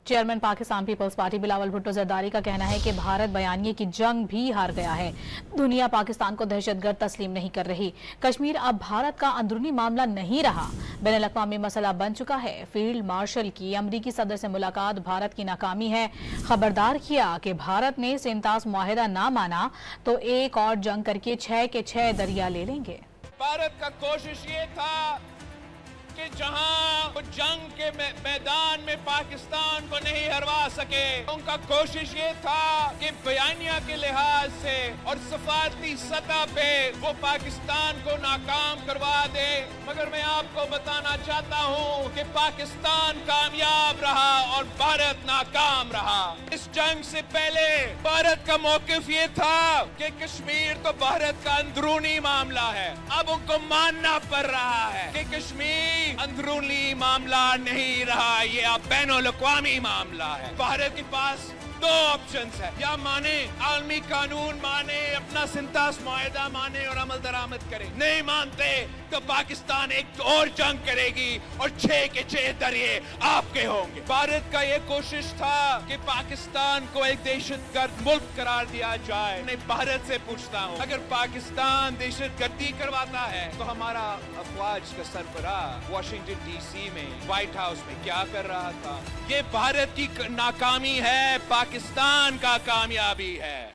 Chairman Pakistan Peoples Party Bilawal Bhutto Zardari का कहना है कि भारत बयानिए की जंग भी हार गया है। दुनिया पाकिस्तान को दहशतगर्द तस्लीम नहीं कर रही। कश्मीर अब भारत का अंदरूनी मामला नहीं रहा, बैनुल-अक़वामी मसला बन चुका है। फील्ड मार्शल की अमरीकी सदर से मुलाकात भारत की नाकामी है। खबरदार किया कि भारत ने सिंतास मुआहिदा ना माना तो एक और जंग करके 6 के 6 दरिया ले लेंगे। भारत का कोशिश ये था कि जहां वो जंग के मैदान में पाकिस्तान को नहीं हरवा सके, उनका कोशिश ये था कि बयानिया के लिहाज से और सफारती सतह पे वो पाकिस्तान को नाकाम करवा दे। मगर मैं आपको बताना चाहता हूं कि पाकिस्तान कामयाब रहा और भारत नाकाम रहा। इस जंग से पहले भारत का मौकिफ ये था कि कश्मीर तो भारत का अंदरूनी मामला है। अब उनको मानना पड़ रहा है कि कश्मीर अंदरूनी मामला नहीं रहा, ये अब बैनुल-अक़वामी मामला है। भारत के पास दो ऑप्शंस है, या माने आलमी कानून माने, अपना सिंतास मुआहिदा माने और अमल दरामद करे। नहीं मानते तो पाकिस्तान एक और जंग करेगी और 6 के 6 दरिये आपके होंगे। भारत का ये कोशिश था कि पाकिस्तान को एक दहशतगर्द मुल्क करार दिया जाए। मैं भारत से पूछता हूँ, अगर पाकिस्तान दहशतगर्दी करवाता है तो हमारा अफवाज का सरबराह वाशिंगटन DC में, व्हाइट हाउस में क्या कर रहा था? ये भारत की नाकामी है, पाकिस्तान का कामयाबी है।